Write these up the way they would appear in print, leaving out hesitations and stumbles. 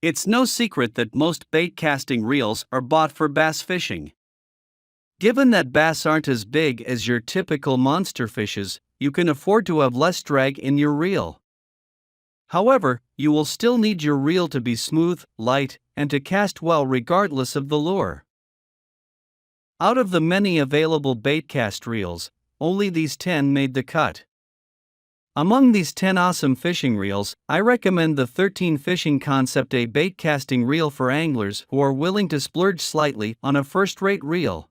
It's no secret that most bait casting reels are bought for bass fishing. Given that bass aren't as big as your typical monster fishes, you can afford to have less drag in your reel. However, you will still need your reel to be smooth, light, and to cast well regardless of the lure. Out of the many available baitcast reels, only these 10 made the cut. Among these 10 awesome fishing reels, I recommend the 13 Fishing Concept A baitcasting reel for anglers who are willing to splurge slightly on a first-rate reel.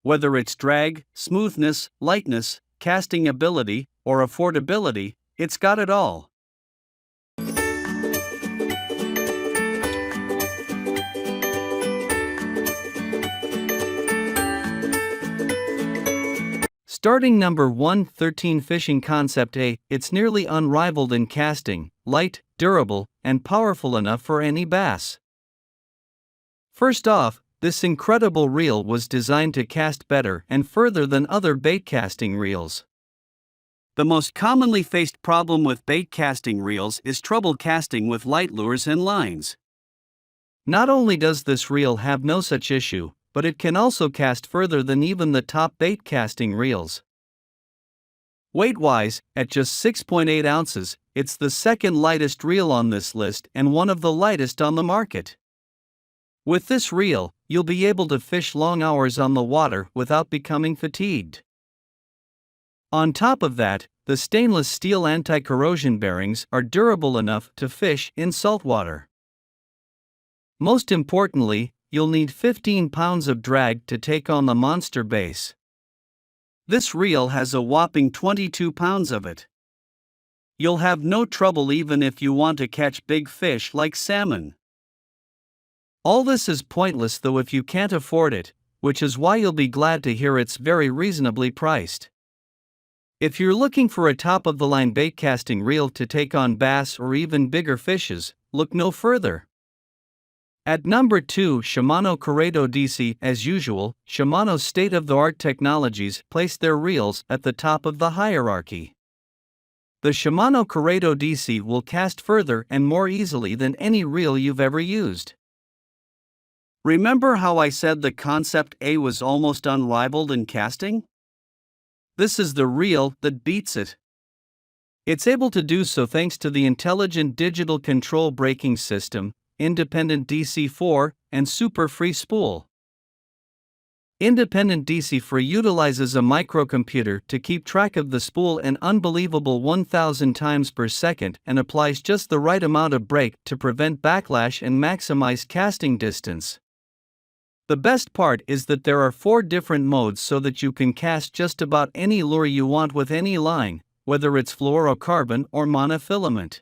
Whether it's drag, smoothness, lightness, casting ability, or affordability, it's got it all. Starting number 1, 13 Fishing Concept A, it's nearly unrivaled in casting, light, durable, and powerful enough for any bass. First off, this incredible reel was designed to cast better and further than other baitcasting reels. The most commonly faced problem with baitcasting reels is trouble casting with light lures and lines. Not only does this reel have no such issue, but it can also cast further than even the top baitcasting reels. Weight-wise, at just 6.8 ounces, it's the second lightest reel on this list and one of the lightest on the market. With this reel, you'll be able to fish long hours on the water without becoming fatigued. On top of that, the stainless steel anti-corrosion bearings are durable enough to fish in saltwater. Most importantly, you'll need 15 pounds of drag to take on the monster bass. This reel has a whopping 22 pounds of it. You'll have no trouble even if you want to catch big fish like salmon. All this is pointless though if you can't afford it, which is why you'll be glad to hear it's very reasonably priced. If you're looking for a top-of-the-line baitcasting reel to take on bass or even bigger fishes, look no further. At number 2, Shimano Curado DC. As usual, Shimano's state-of-the-art technologies place their reels at the top of the hierarchy. The Shimano Curado DC will cast further and more easily than any reel you've ever used. Remember how I said the Concept A was almost unrivaled in casting? This is the reel that beats it. It's able to do so thanks to the intelligent digital control braking system, Independent DC4, and Super Free Spool. Independent DC4 utilizes a microcomputer to keep track of the spool an unbelievable 1,000 times per second and applies just the right amount of brake to prevent backlash and maximize casting distance. The best part is that there are 4 different modes so that you can cast just about any lure you want with any line, whether it's fluorocarbon or monofilament.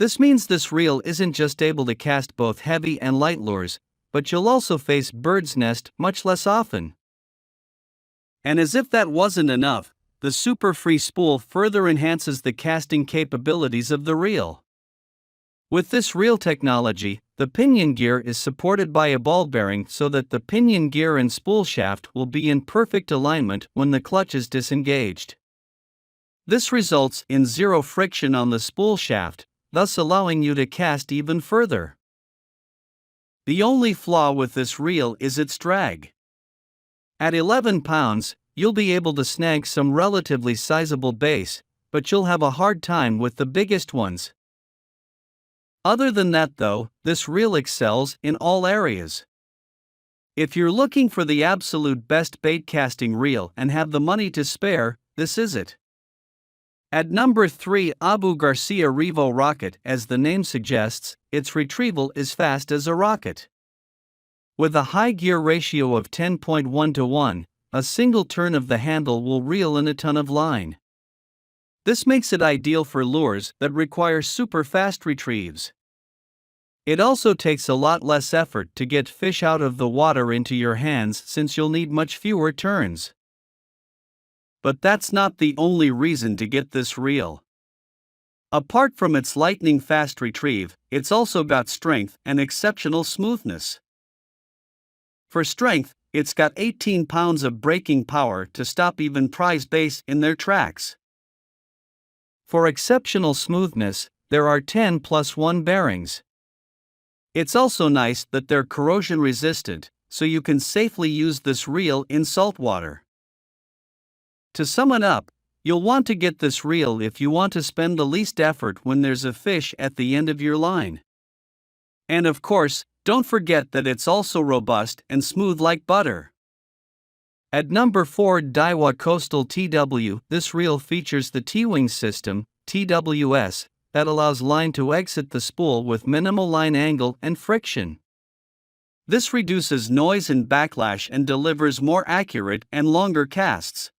This means this reel isn't just able to cast both heavy and light lures, but you'll also face bird's nest much less often. And as if that wasn't enough, the Super Free Spool further enhances the casting capabilities of the reel. With this reel technology, the pinion gear is supported by a ball bearing so that the pinion gear and spool shaft will be in perfect alignment when the clutch is disengaged. This results in zero friction on the spool shaft, thus allowing you to cast even further. The only flaw with this reel is its drag. At 11 pounds, you'll be able to snag some relatively sizable bass, but you'll have a hard time with the biggest ones. Other than that though, this reel excels in all areas. If you're looking for the absolute best baitcasting reel and have the money to spare, this is it. At number 3, Abu Garcia Revo Rocket. As the name suggests, its retrieval is fast as a rocket. With a high gear ratio of 10.1 to 1, a single turn of the handle will reel in a ton of line. This makes it ideal for lures that require super fast retrieves. It also takes a lot less effort to get fish out of the water into your hands since you'll need much fewer turns. But that's not the only reason to get this reel. Apart from its lightning fast retrieve, it's also got strength and exceptional smoothness. For strength, it's got 18 pounds of braking power to stop even prize bass in their tracks. For exceptional smoothness, there are 10+1 bearings. It's also nice that they're corrosion resistant, so you can safely use this reel in saltwater. To sum it up, you'll want to get this reel if you want to spend the least effort when there's a fish at the end of your line. And of course, don't forget that it's also robust and smooth like butter. At number 4, Daiwa Coastal TW. This reel features the T-wing system, TWS, that allows line to exit the spool with minimal line angle and friction. This reduces noise and backlash and delivers more accurate and longer casts.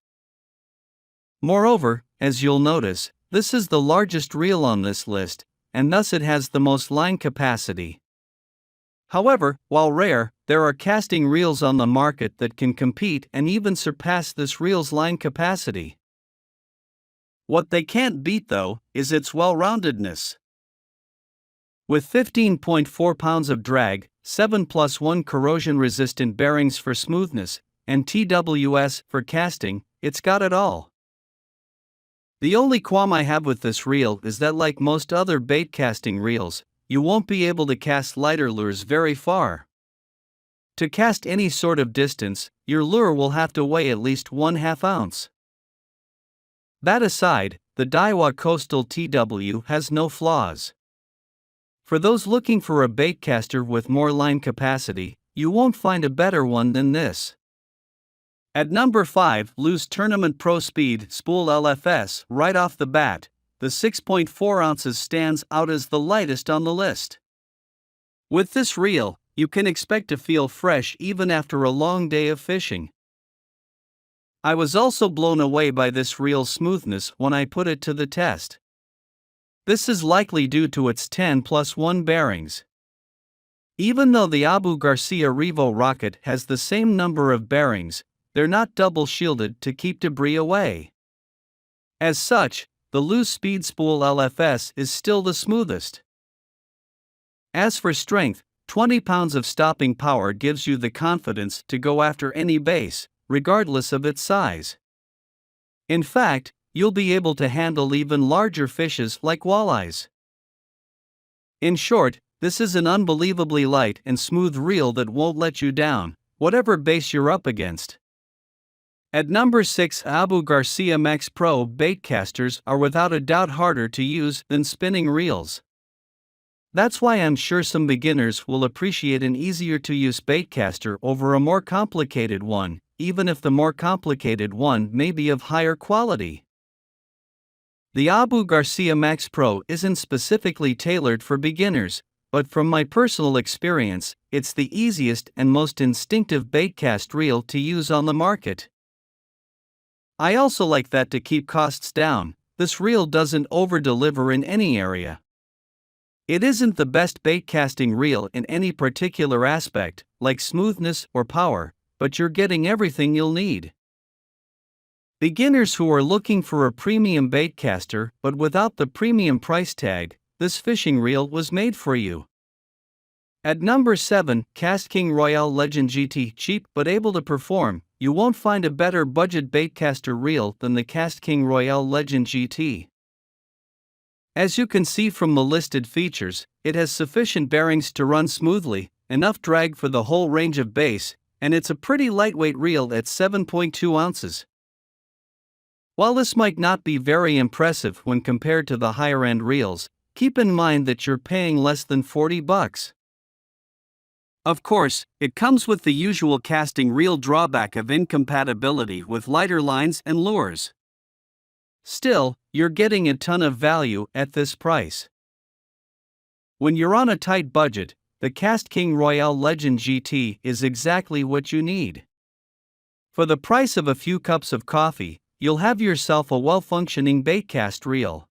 Moreover, as you'll notice, this is the largest reel on this list, and thus it has the most line capacity. However, while rare, there are casting reels on the market that can compete and even surpass this reel's line capacity. What they can't beat, though, is its well-roundedness. With 15.4 pounds of drag, 7+1 corrosion-resistant bearings for smoothness, and TWS for casting, it's got it all. The only qualm I have with this reel is that, like most other bait casting reels, you won't be able to cast lighter lures very far. To cast any sort of distance, your lure will have to weigh at least 1/2 ounce. That aside, the Daiwa Coastal TW has no flaws. For those looking for a baitcaster with more line capacity, you won't find a better one than this. At number 5, Loose Tournament Pro Speed Spool LFS. Right off the bat, the 6.4 ounces stands out as the lightest on the list. With this reel, you can expect to feel fresh even after a long day of fishing. I was also blown away by this reel's smoothness when I put it to the test. This is likely due to its 10+1 bearings. Even though the Abu Garcia Revo rocket has the same number of bearings, they're not double shielded to keep debris away. As such, the Loose Speed Spool LFS is still the smoothest. As for strength, 20 pounds of stopping power gives you the confidence to go after any bass, regardless of its size. In fact, you'll be able to handle even larger fishes like walleyes. In short, this is an unbelievably light and smooth reel that won't let you down, whatever bass you're up against. At number 6, Abu Garcia Max Pro. Baitcasters are without a doubt harder to use than spinning reels. That's why I'm sure some beginners will appreciate an easier-to-use baitcaster over a more complicated one, even if the more complicated one may be of higher quality. The Abu Garcia Max Pro isn't specifically tailored for beginners, but from my personal experience, it's the easiest and most instinctive baitcast reel to use on the market. I also like that to keep costs down, this reel doesn't over-deliver in any area. It isn't the best baitcasting reel in any particular aspect, like smoothness or power, but you're getting everything you'll need. Beginners who are looking for a premium baitcaster but without the premium price tag, this fishing reel was made for you. At number 7, Kastking Royale Legend GT. Cheap but able to perform, you won't find a better budget baitcaster reel than the Kastking Royale Legend GT. As you can see from the listed features, it has sufficient bearings to run smoothly, enough drag for the whole range of bass, and it's a pretty lightweight reel at 7.2 ounces. While this might not be very impressive when compared to the higher-end reels, keep in mind that you're paying less than $40. Of course, it comes with the usual casting reel drawback of incompatibility with lighter lines and lures. Still, you're getting a ton of value at this price. When you're on a tight budget, the Kastking Royale Legend GT is exactly what you need. For the price of a few cups of coffee, you'll have yourself a well-functioning baitcast reel.